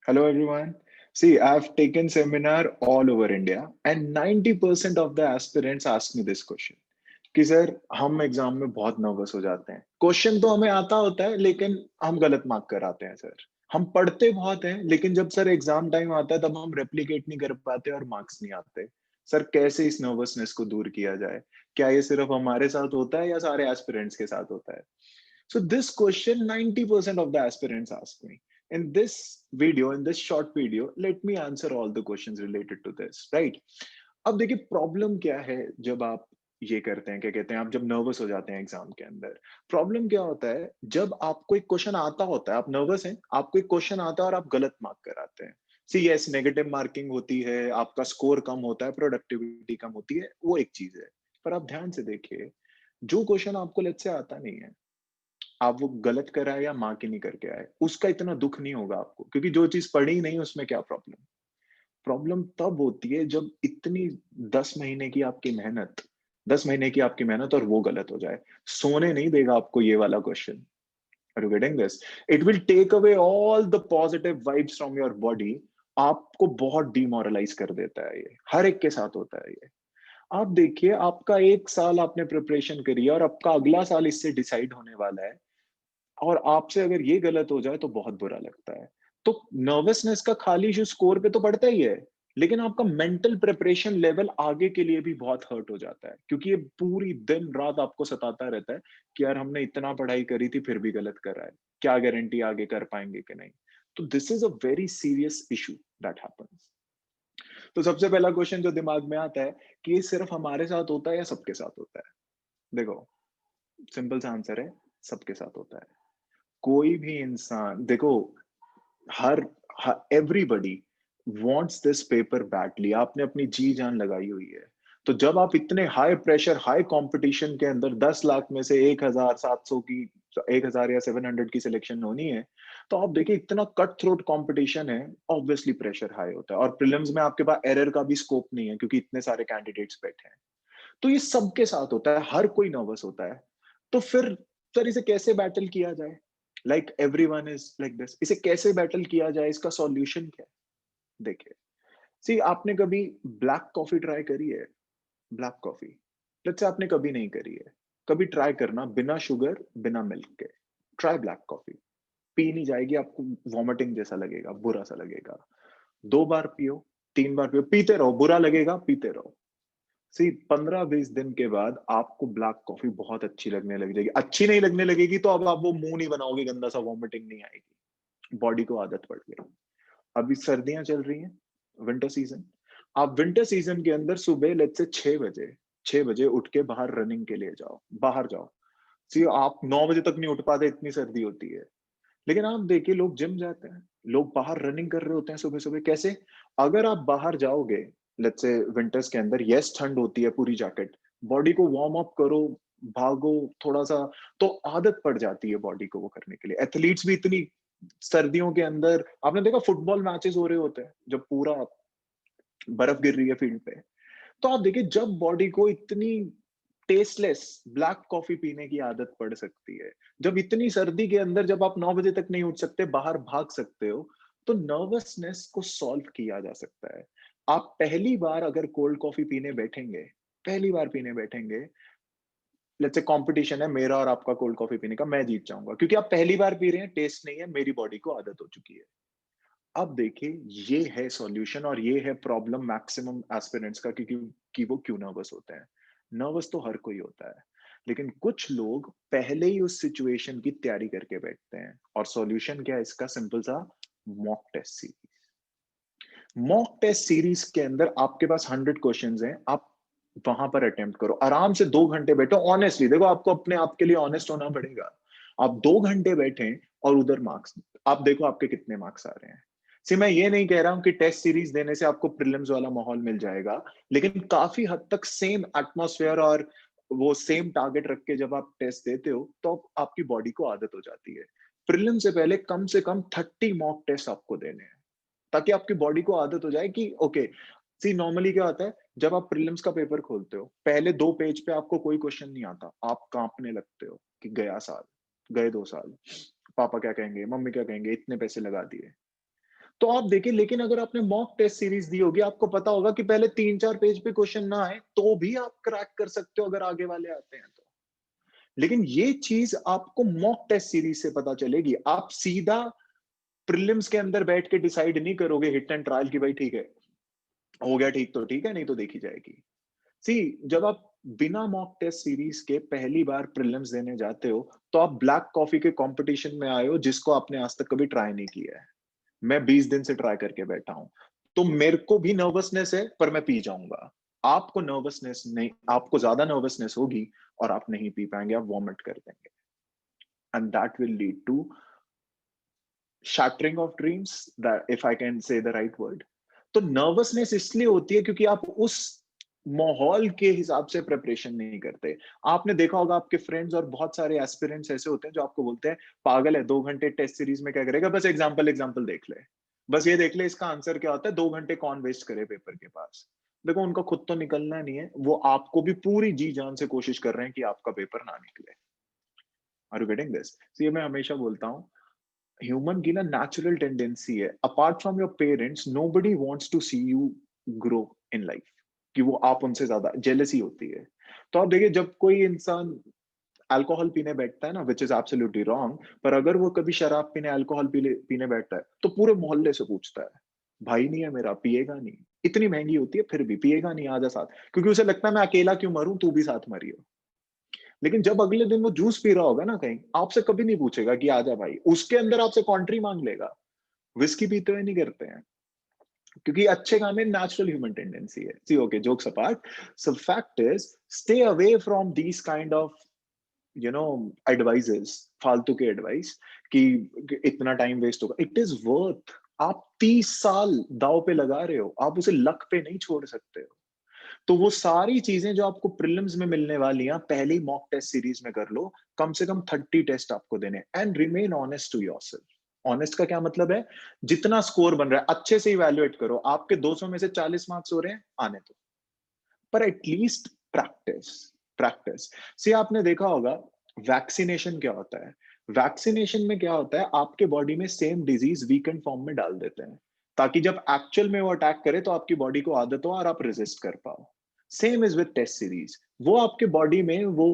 Hello everyone. See, I've taken seminar all over India and 90% of the aspirants ask me this question कि sir हम exam में बहुत nervous हो जाते हैं। क्वेश्चन तो हमें आता होता है लेकिन हम गलत मार्क कर आते हैं सर। हम पढ़ते बहुत हैं लेकिन जब सर एग्जाम टाइम आता है तब हम रेप्लिकेट नहीं कर पाते और मार्क्स नहीं आते। सर कैसे इस नर्वसनेस को दूर किया जाए? क्या ये सिर्फ हमारे साथ होता है या सारे एस्पिरेंट्स के साथ होता है? So this question 90% of the aspirants ask me. In this video, in this short video, let me answer all the questions related to this, right? अब देखिए प्रॉब्लम क्या है जब आप ये करते हैं क्या कहते हैं आप जब नर्वस हो जाते हैं एग्जाम के अंदर। प्रॉब्लम क्या होता है जब आपको एक क्वेश्चन आता होता है, आप नर्वस हैं, आपको एक क्वेश्चन आता है और आप गलत मार्क कराते हैं। सी यस, नेगेटिव मार्किंग होती है, आपका स्कोर कम होता है, प्रोडक्टिविटी कम होती है, वो एक चीज है। पर आप ध्यान से देखिए, जो क्वेश्चन आपको लेट से आता नहीं है, आप वो गलत कराए या मार्क ही नहीं करके आए, उसका इतना दुःख नहीं होगा आपको क्योंकि जो चीज़ पढ़ी ही नहीं उसमें क्या प्रॉब्लम? प्रॉब्लम तब होती है जब इतनी 10 महीने की आपकी मेहनत 10 महीने की आपकी मेहनत और वो गलत हो जाए। सोने नहीं देगा आपको ये वाला question. Are you getting this? It will take away all the positive vibes from your body. आपको बहुत डिमोरलाइज कर देता है ये। हर एक के साथ होता है ये। आप देखिए आपका 1 साल आपने प्रिपरेशन करी है और आपका अगला साल इससे डिसाइड होने वाला है। और आपसे अगर ये गलत हो जाए तो बहुत बुरा लगता है। तो नर्वसनेस का खाली इश्यू स्कोर पे तो पड़ता ही है, लेकिन आपका मेंटल प्रिपरेशन लेवल आगे के लिए भी बहुत हर्ट हो जाता है, क्योंकि ये पूरी दिन-रात आपको सताता रहता है कि यार हमने इतना पढ़ाई करी थी फिर भी गलत कर रहा है। क्या गारंटी आगे कर पाएँगे कि नहीं? तो this is a very serious issue that happens. तो सबसे पहला क्वेश्चन जो दिमाग में आता है कि ये सिर्फ हमारे साथ होता है या सबके साथ होता है? देखो, सिंपल सा आंसर है, सबके साथ होता है। कोई भी इंसान देखो, हर everybody wants this paper badly. आपने अपनी जी जान लगाई हुई है। तो जब आप इतने हाई प्रेशर हाई कंपटीशन के अंदर 10 लाख में से 1700 की 1000 या 700 की सिलेक्शन होनी है, तो आप देखिए इतना कट थ्रोट कंपटीशन है, ऑब्वियसली प्रेशर हाई होता है और प्रीलिम्स में आपके पास एरर का भी स्कोप नहीं है क्योंकि इतने सारे कैंडिडेट्स बैठे हैं। तो ये सबके साथ होता है, हर कोई नर्वस होता है। तो फिर सर इसे कैसे बैटल किया जाए? Like everyone is like this. इसे कैसे बैटल किया जाए? इसका सॉल्यूशन क्या है? देखिए, सी आपने कभी ब्लैक कॉफी ट्राई करी है? ब्लैक कॉफी, लेट्स से आपने कभी नहीं करी है, कभी ट्राई करना बिना शुगर, बिना मिल्क के। Try black coffee. पी नहीं जाएगी, आपको वॉमिटिंग जैसा लगेगा, बुरा सा लगेगा। 2 बार पियो, 3 बार पियो, पीते रहो, बुरा लगेगा, पीते रहो। सी 15-20 दिन के बाद आपको ब्लैक कॉफी बहुत अच्छी लगने लग जाएगी। अच्छी नहीं लगने लगेगी तो अब आप वो मुंह नहीं बनाओगे, गंदा सा, वॉमिटिंग नहीं आएगी। बॉडी को आदत पड़ गई। अभी सर्दियां चल रही हैं, विंटर सीजन। आप विंटर सीजन के अंदर सुबह लेट्स से 6 बजे उठ के बाहर रनिंग के लिए जाओ, बाहर जाओ। सी आप 9 बजे तक नहीं उठ पाते, इतनी सर्दी होती है। लेकिन आप देखिए लोग जिम जाते हैं, लोग बाहर रनिंग कर रहे होते हैं सुबह-सुबह। कैसे? अगर आप बाहर जाओगे, लेट्स से विंटर्स के अंदर, यस ठंड होती है, पूरी जैकेट, बॉडी को वार्म अप करो, भागो थोड़ा-सा, तो आदत पड़ जाती है बॉडी को वो करने के लिए। एथलीट्स भी इतनी सर्दियों के अंदर, आपने देखा फुटबॉल मैचेस हो रहे होते हैं, जब पूरा बर्फ गिर रही है फील्ड पे। तो आप देखिए जब बॉडी को इतनी टेस्टलेस ब्लैक कॉफी पीने की आदत पड़ सकती है, जब इतनी सर्दी के अंदर जब आप 9 बजे तक नहीं उठ सकते, बाहर भाग सकते हो, तो नर्वसनेस को सॉल्व किया जा सकता है। आप पहली बार अगर कोल्ड कॉफी पीने बैठेंगे, पहली बार पीने बैठेंगे, लेट्स से कॉम्पिटिशन है मेरा और आपका कोल्ड कॉफी पीने का, मैं जीत जाऊँगा क्योंकि आप पहली बार पी रहे हैं, टेस्ट नहीं है, मेरी बॉडी को आदत हो चुकी है। अब देखिए, ये है सॉल्यूशन और ये है प्रॉब्लम मैक्सिमम एस्पिरेंट्स का कि वो क्यों नर्वस होते हैं। नर्वस तो हर कोई होता है, लेकिन कुछ लोग पहले ही उस सिचुएशन की तैयारी करके बैठते हैं और सॉल्यूशन क्या है इसका? सिंपल सा, mock test series. Mock test series के अंदर आपके पास 100 क्वेश्चंस हैं, आप वहां पर अटेम्प्ट करो, आराम से 2 घंटे बैठो। ऑनेस्टली देखो, आपको अपने आप के लिए ऑनेस्ट होना पड़ेगा। आप 2 घंटे बैठे और उधर मार्क्स, आप देखो आपके कितने मार्क्स आ रहे हैं। सी मैं ये नहीं कह रहा हूं कि टेस्ट सीरीज देने से आपको प्रीलिम्स वाला माहौल मिल जाएगा, लेकिन काफी हद तक सेम एटमॉस्फेयर और वो सेम टारगेट रख के जब आप टेस्ट देते हो तो आपकी बॉडी को आदत हो जाती है। प्रीलिम से कम 30 मॉक टेस्ट आपको देने हैं, ताकि आपकी बॉडी को आदत हो जाए कि ओके। सी नॉर्मली क्या होता है, जब आप प्रीलिम्स का पेपर खोलते हो, पहले 2 पेज पे आपको कोई क्वेश्चन नहीं आता, आप कांपने लगते हो कि गया साल, गए 2 साल, पापा क्या कहेंगे, मम्मी क्या कहेंगे, इतने पैसे लगा दिए। तो आप देखिए, लेकिन अगर आपने मॉक टेस्ट सीरीज दी होगी, आपको पता होगा कि पहले 3-4 पेज पे क्वेश्चन ना आए, तो भी आप क्रैक कर सकते हो अगर आगे वाले आते हैं तो। लेकिन ये चीज आपको मॉक टेस्ट सीरीज से पता चलेगी। आप सीधा प्रीलिम्स के अंदर बैठ के डिसाइड नहीं करोगे हिट एंड ट्रायल की भाई ठीक है, हो गया ठीक तो ठीक है, नहीं तो देखी जाएगी। सी, जब आप बिना मॉक टेस्ट सीरीज के पहली बार प्रीलिम्स देने जाते हो, तो आप ब्लैक कॉफी के कंपटीशन में आए हो जिसको आपने आज तक कभी ट्राई नहीं किया है। मैं 20 दिन से ट्राई करके बैठा हूं, तो मेरे को भी नर्वसनेस है, पर मैं पी जाऊंगा। आपको नर्वसनेस नहीं, आपको ज्यादा नर्वसनेस होगी और आप नहीं पी पाएंगे, आप वॉमिट कर देंगे, and that will lead to shattering of dreams, that if I can say the right word। तो नर्वसनेस इसलिए होती है क्योंकि आप उस माहौल के हिसाब से प्रिपरेशन नहीं करते। आपने देखा होगा आपके फ्रेंड्स और बहुत सारे एस्पिरेंट्स ऐसे होते हैं जो आपको बोलते हैं पागल है, 2 घंटे टेस्ट सीरीज में क्या करेगा, बस एग्जाम्पल एग्जाम्पल देख ले, बस ये देख ले इसका आंसर क्या होता है, 2 घंटे कौन वेस्ट करे पेपर के पास। देखो उनका खुद तो निकलना नहीं है, वो आपको भी पूरी जी जान से कोशिश कर रहे हैं कि आपका पेपर ना निकले। Are you getting this? ये मैं हमेशा बोलता हूँ, ह्यूमन की ना नेचुरल टेंडेंसी है, apart from your parents nobody wants to see you grow in life, कि वो आप उनसे ज्यादा जेलसी होती है। तो आप देखिए, जब कोई इंसान अल्कोहल पीने बैठता है ना, विच इज एब्सोल्युटली रॉन्ग, पर अगर वो कभी शराब पीने अल्कोहल पीने बैठता है, तो पूरे मोहल्ले से पूछता है भाई नहीं है मेरा, पिएगा नहीं, इतनी महंगी होती है फिर भी पिएगा नहीं, आजा साथ, क्योंकि उसे लगता है मैं अकेला क्यों मरूं, तू भी साथ मरियो। लेकिन जब अगले दिन वो जूस पी रहा होगा ना कहीं, आपसे कभी नहीं पूछेगा कि आजा भाई, उसके अंदर आपसे कॉन्ट्री मांग लेगा। विस्की पीते हुए नहीं करते हैं, क्योंकि अच्छे काम में नेचुरल ह्यूमन टेंडेंसी है। See okay, jokes apart, so fact is stay away from these kind of you know advises, फालतू के एडवाइस, कि इतना टाइम वेस्ट होगा, इट इज वर्थ। आप 30 साल दाव पे लगा रहे हो, आप उसे लक पे नहीं छोड़ सकते हो। तो वो सारी चीजें जो आपको प्रीलिम्स में मिलने वाली हैं, पहले ही मॉक टेस्ट सीरीज में कर लो। कम से कम 30 टेस्ट आपको देने, and remain honest to yourself. Honest का क्या मतलब है, जितना स्कोर बन रहा है अच्छे से इवैल्यूएट करो। आपके 200 में से 40 मार्क्स हो रहे हैं, आने दो, पर एटलीस्ट प्रैक्टिस। प्रैक्टिस से आपने देखा होगा, वैक्सीनेशन क्या होता है, वैक्सीनेशन में क्या होता है, आपके बॉडी में सेम डिजीज वीकेंड फॉर्म में डाल देते हैं, ताकि जब एक्चुअल में वो अटैक करे तो आपकी बॉडी को आदत हो और आप रेजिस्ट कर पाओ। Same is with test series, वो आपके बॉडी में वो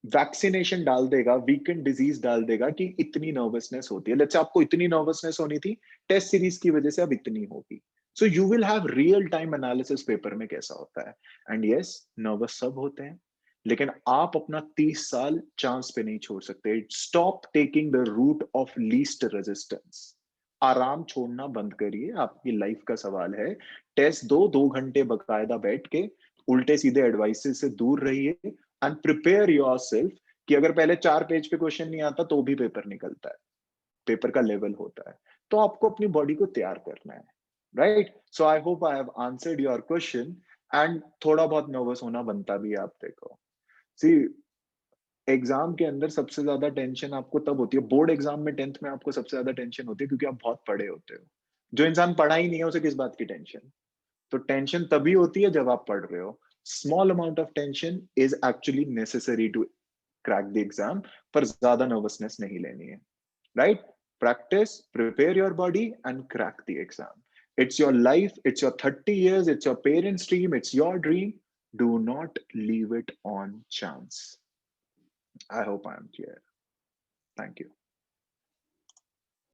वैक्सीनेशन डाल देगा, वीकेंड डिजीज डाल देगा कि इतनी नर्वसनेस होती है। लेट्स से आपको इतनी नर्वसनेस होनी थी, टेस्ट सीरीज की वजह से अब इतनी होगी। So you will have real time analysis paper में कैसा होता है। एंड यस, नर्वस सब होते हैं, लेकिन आप अपना 30 साल चांस पे नहीं छोड़ सकते। Stop taking the route of least resistance. आराम छोड़ना बंद करिए, आपकी लाइफ का सवाल है। टेस्ट दो, 2 घंटे बकायदा बैठ के, उल्टे सीधे एडवाइसेस से दूर रहिए, एंड प्रिपेयर योरसेल्फ कि अगर पहले 4 पेज पे क्वेश्चन नहीं आता तो भी पेपर निकलता है, पेपर का लेवल होता है। तो आपको अपनी बॉडी को तैयार करना है, right? So I hope I have answered your question. And थोड़ा बहुत नर्वस होना बनता भी है, आप देखो। सी, एग्जाम के अंदर सबसे ज्यादा टेंशन आपको तब होती है, बोर्ड एग्जाम में 10th में आपको सबसे ज्यादा टेंशन होती है, क्योंकि आप बहुत पढ़े होते हो। जो इंसान पढ़ा ही नहीं है, उसे किस बात की टेंशन? तो टेंशन तभी होती है जब आप पढ़ रहे हो। Small amount of tension is actually necessary to crack the exam, पर ज्यादा नर्वसनेस नहीं लेनी है, right? Practice, prepare your body and crack the exam. It's your life, it's your 30 years, it's your parents' dream, it's your dream. Do not leave it on chance. I hope I am clear. Thank you.